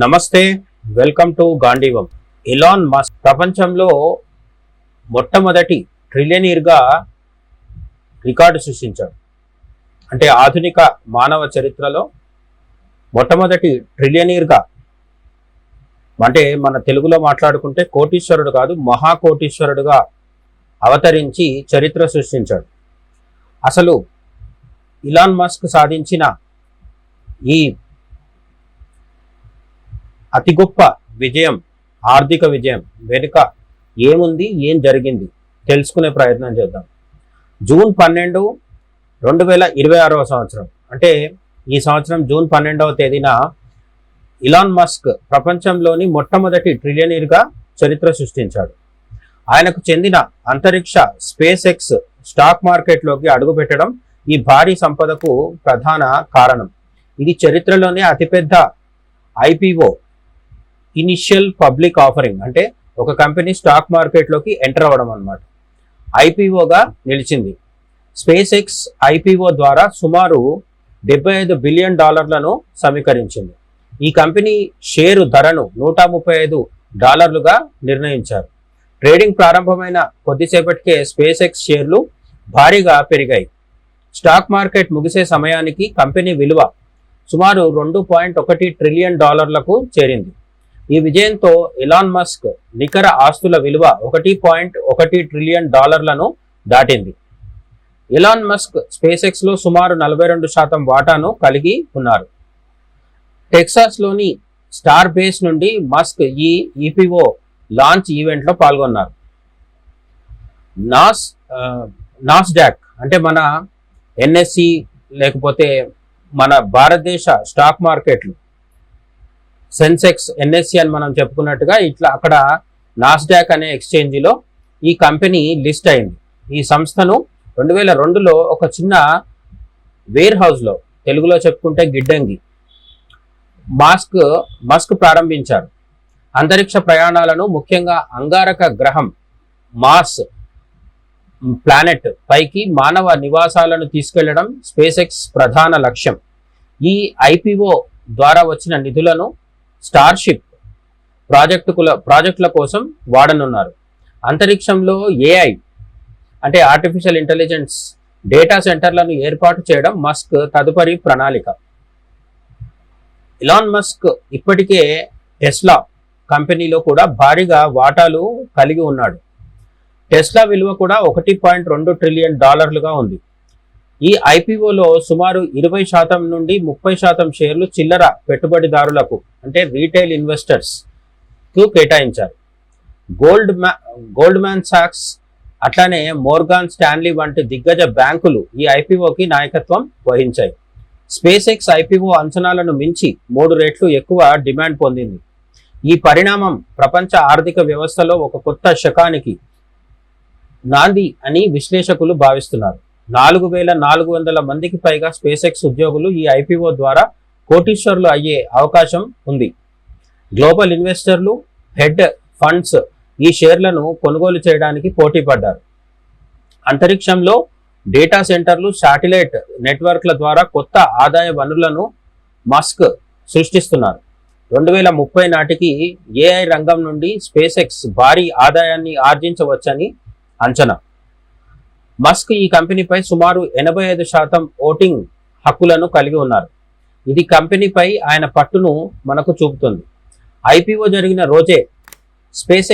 నమస్తే, welcome to గాంధీవం. Elon Musk ప్రపంచంలో మొట్టమొదటి ట్రిలియనీర్గా రికార్డు సృష్టించాడు. అంటే ఆధునిక మానవ చరిత్రలో మొట్టమొదటి ట్రిలియనీర్గా, అంటే మన తెలుగులో మాట్లాడుకుంటే కోటీశ్వరుడు కాదు, మహాకోటీశ్వరుడుగా అవతరించి చరిత్ర సృష్టించాడు. అసలు ఎలాన్ మస్క్ సాధించిన ఈ అతి గొప్ప విజయం, ఆర్థిక విజయం వెనుక ఏముంది, ఏం జరిగింది తెలుసుకునే ప్రయత్నం చేద్దాం. జూన్ 12, 2026 సంవత్సరం, అంటే ఈ సంవత్సరం జూన్ 12వ తేదీన ఎలాన్ మస్క్ ప్రపంచంలోని మొట్టమొదటి ట్రిలియనీర్గా చరిత్ర సృష్టించాడు. ఆయనకు చెందిన అంతరిక్ష స్పేస్ ఎక్స్ స్టాక్ మార్కెట్లోకి అడుగుపెట్టడం ఈ భారీ సంపదకు ప్రధాన కారణం. ఇది చరిత్రలోనే అతిపెద్ద ఐపీఓ, ఇనిషియల్ పబ్లిక్ ఆఫరింగ్, అంటే ఒక కంపెనీ స్టాక్ మార్కెట్లోకి ఎంటర్ అవ్వడం అన్నమాట, ఐపీఓగా నిలిచింది. స్పేస్ ఎక్స్ ఐపీఓ ద్వారా సుమారు $75 బిలియన్ సమీకరించింది. ఈ కంపెనీ షేరు ధరను $135గా నిర్ణయించారు. ట్రేడింగ్ ప్రారంభమైన కొద్దిసేపటికే స్పేస్ ఎక్స్ షేర్లు భారీగా పెరిగాయి. స్టాక్ మార్కెట్ ముగిసే సమయానికి కంపెనీ విలువ సుమారు $2.1 ట్రిలియన్ చేరింది. ఈ విజయంతో ఎలాన్ మస్క్ నికర ఆస్తుల విలువ $1.1 ట్రిలియన్ దాటింది. ఎలాన్ మస్క్ స్పేస్ ఎక్స్ లో సుమారు 42% వాటాను కలిగి ఉన్నారు. టెక్సాస్లోని స్టార్ బేస్ నుండి మస్క్ ఈ ఈపీఓ లాంచ్ ఈవెంట్లో పాల్గొన్నారు. నాస్డాక్ అంటే మన ఎన్ఎస్సి, లేకపోతే మన భారతదేశ స్టాక్ మార్కెట్లు సెన్సెక్స్, ఎన్ఎస్సి అని మనం చెప్పుకున్నట్టుగా, ఇట్లా అక్కడ నాస్డాక్ అనే ఎక్స్చేంజిలో ఈ కంపెనీ లిస్ట్ అయింది. ఈ సంస్థను 2002లో ఒక చిన్న వేర్ హౌస్లో, తెలుగులో చెప్పుకుంటే గిడ్డంగి, మస్క్ ప్రారంభించారు. అంతరిక్ష ప్రయాణాలను, ముఖ్యంగా అంగారక గ్రహం మార్స్ ప్లానెట్ పైకి మానవ నివాసాలను తీసుకెళ్లడం స్పేస్ ఎక్స్ ప్రధాన లక్ష్యం. ఈ ఐపీఓ ద్వారా వచ్చిన నిధులను స్టార్షిప్ ప్రాజెక్టుల కోసం వాడనున్నారు. అంతరిక్షంలో ఏఐ అంటే ఆర్టిఫిషియల్ ఇంటెలిజెన్స్ డేటా సెంటర్లను ఏర్పాటు చేయడం మస్క్ తదుపరి ప్రణాళిక. ఎలాన్ మస్క్ ఇప్పటికే టెస్లా కంపెనీలో కూడా భారీగా వాటాలు కలిగి ఉన్నాడు. టెస్లా విలువ కూడా $1.2 ట్రిలియన్ ఉంది. ఈ ఐపీఓలో సుమారు 20% నుండి 30% షేర్లు చిల్లర పెట్టుబడిదారులకు, అంటే రీటైల్ ఇన్వెస్టర్స్ కు కేటాయించారు. గోల్డ్మాన్ సాక్స్, అట్లానే మోర్గాన్ స్టాన్లీ వంటి దిగ్గజ బ్యాంకులు ఈ ఐపీఓకి నాయకత్వం వహించాయి. స్పేస్ ఎక్స్ ఐపీఓ అంచనాలను మించి 3 రెట్లు ఎక్కువ డిమాండ్ పొందింది. ఈ పరిణామం ప్రపంచ ఆర్థిక వ్యవస్థలో ఒక కొత్త శకానికి నాంది అని విశ్లేషకులు భావిస్తున్నారు. 4400 మందికి పైగా స్పేస్ ఎక్స్ ఉద్యోగులు ఈ ఐపీఓ ద్వారా కోటీశ్వరులు అయ్యే అవకాశం ఉంది. గ్లోబల్ ఇన్వెస్టర్లు, హెడ్ ఫండ్స్ ఈ షేర్లను కొనుగోలు చేయడానికి పోటీ పడ్డారు. అంతరిక్షంలో డేటా సెంటర్లు, శాటిలైట్ నెట్వర్క్ల ద్వారా కొత్త ఆదాయ వనరులను మస్క్ సృష్టిస్తున్నారు. 2030 నాటికి ఏఐ రంగం నుండి స్పేస్ ఎక్స్ భారీ ఆదాయాన్ని ఆర్జించవచ్చని అంచనా. మస్క్ ఈ కంపెనీపై సుమారు 85% ఓటింగ్ హక్కులను కలిగి ఉన్నారు. ఇది కంపెనీపై ఆయన పట్టును మనకు చూపుతుంది. ఐపీఓ జరిగిన రోజే స్పేస్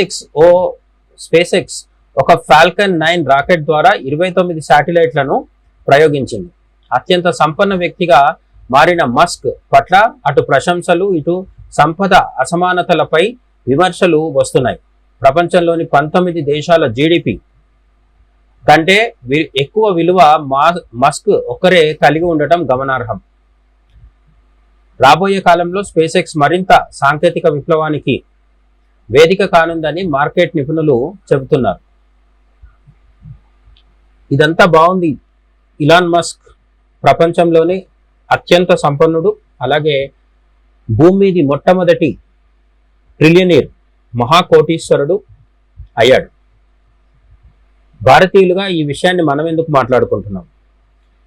ఎక్స్ ఒక ఫాల్కన్ 9 రాకెట్ ద్వారా 29 శాటిలైట్లను ప్రయోగించింది. అత్యంత సంపన్న వ్యక్తిగా మారిన మస్క్ పట్ల అటు ప్రశంసలు, ఇటు సంపద అసమానతలపై విమర్శలు వస్తున్నాయి. ప్రపంచంలోని 19 దేశాల జీడిపి కంటే ఎక్కువ విలువ మస్క్ ఒక్కరే కలిగి ఉండటం గమనార్హం. రాబోయే కాలంలో స్పేస్ ఎక్స్ మరింత సాంకేతిక విప్లవానికి వేదిక కానుందని మార్కెట్ నిపుణులు చెబుతున్నారు. ఇదంతా బాగుంది. ఎలాన్ మస్క్ ప్రపంచంలోనే అత్యంత సంపన్నుడు, అలాగే భూమి మీది మొట్టమొదటి ట్రిలియనీర్, మహాకోటీశ్వరుడు అయ్యాడు. భారతీయులుగా ఈ విషయాన్ని మనం ఎందుకు మాట్లాడుకుంటున్నాం?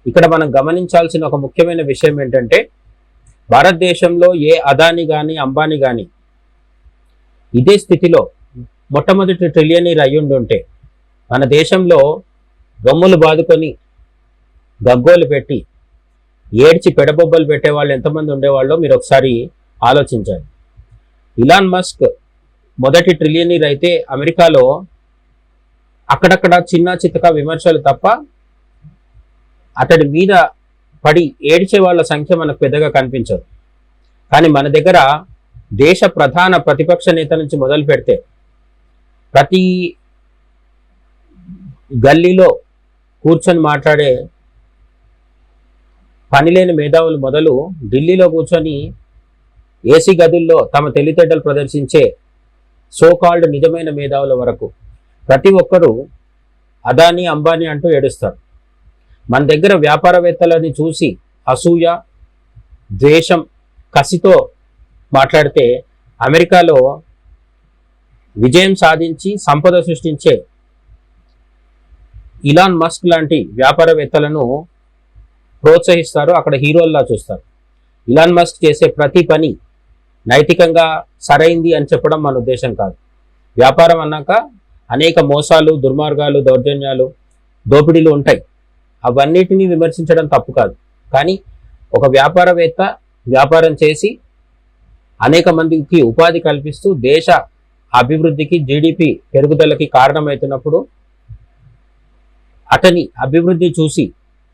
ఇక్కడ మనం గమనించాల్సిన ఒక ముఖ్యమైన విషయం ఏంటంటే, భారతదేశంలో ఏ అదాని కానీ అంబానీ కానీ ఇదే స్థితిలో మొట్టమొదటి ట్రిలియనీర్ అయ్యుండుంటే మన దేశంలో రొమ్ములు బాదుకొని గగ్గోలు పెట్టి ఏడ్చి పెడబొబ్బలు పెట్టే వాళ్ళు ఎంతమంది ఉండేవాళ్ళో మీరు ఒకసారి ఆలోచించండి. ఇలాన్ మస్క్ మొదటి ట్రిలియనీర్ అయితే అమెరికాలో అక్కడక్కడ చిన్న చితక విమర్శలు తప్ప అతడి మీద పడి ఏడ్చే వాళ్ళ సంఖ్య మనకు పెద్దగా కనిపించదు. కానీ మన దగ్గర దేశ ప్రధాన ప్రతిపక్ష నేత నుంచి మొదలు పెడితే ప్రతి గల్లీలో కూర్చొని మాట్లాడే పనిలేని మేధావులు మొదలు ఢిల్లీలో కూర్చొని ఏసీ గదుల్లో తమ తెలివితేటలు ప్రదర్శించే సోకాల్డ్ నిజమైన మేధావుల వరకు ప్రతి ఒక్కరూ అదానీ అంబానీ అంటూ ఏడుస్తారు. మన దగ్గర వ్యాపారవేత్తలని చూసి అసూయ, ద్వేషం, కసితో మాట్లాడితే అమెరికాలో విజయం సాధించి సంపద సృష్టించే ఇలాన్ మస్క్ లాంటి వ్యాపారవేత్తలను ప్రోత్సహిస్తారు, అక్కడ హీరోల్లా చూస్తారు. ఇలాన్ మస్క్ చేసే ప్రతి పని నైతికంగా సరైంది అని చెప్పడం మన ఉద్దేశం కాదు. వ్యాపారం అన్నాక అనేక మోసాలు, దుర్మార్గాలు, దౌర్జన్యాలు, దోపిడీలు ఉంటాయి. అవన్నిటినీ విమర్శించడం తప్పు కాదు. కానీ ఒక వ్యాపారవేత్త వ్యాపారం చేసి అనేక మందికి ఉపాధి కల్పిస్తూ దేశ అభివృద్ధికి, జీడిపి పెరుగుదలకి కారణమవుతున్నప్పుడు అతని అభివృద్ధి చూసి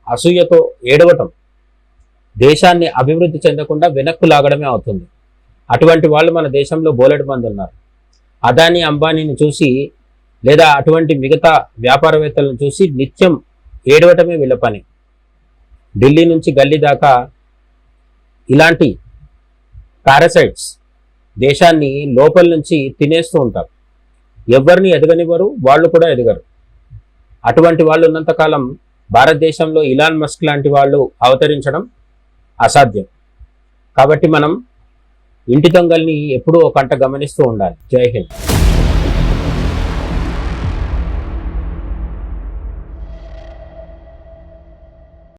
అసూయతో ఏడవటం దేశాన్ని అభివృద్ధి చెందకుండా వెనక్కు లాగడమే అవుతుంది. అటువంటి వాళ్ళు మన దేశంలో బోలెడు మంది ఉన్నారు. అదానీ అంబానీని చూసి లేదా అటువంటి మిగతా వ్యాపారవేత్తలను చూసి నిత్యం ఏడవటమే వీళ్ళ పని. ఢిల్లీ నుంచి గల్లీ దాకా ఇలాంటి పారాసైట్స్ దేశాన్ని లోపల నుంచి తినేస్తూ ఉంటారు. ఎవరిని ఎదగనివ్వరు, వాళ్ళు కూడా ఎదగరు. అటువంటి వాళ్ళు ఉన్నంతకాలం భారతదేశంలో ఇలాన్ మస్క్ లాంటి వాళ్ళు అవతరించడం అసాధ్యం. కాబట్టి మనం ఇంటి దొంగల్ని ఎప్పుడూ ఒక కంట గమనిస్తూ ఉండాలి. జై హింద్.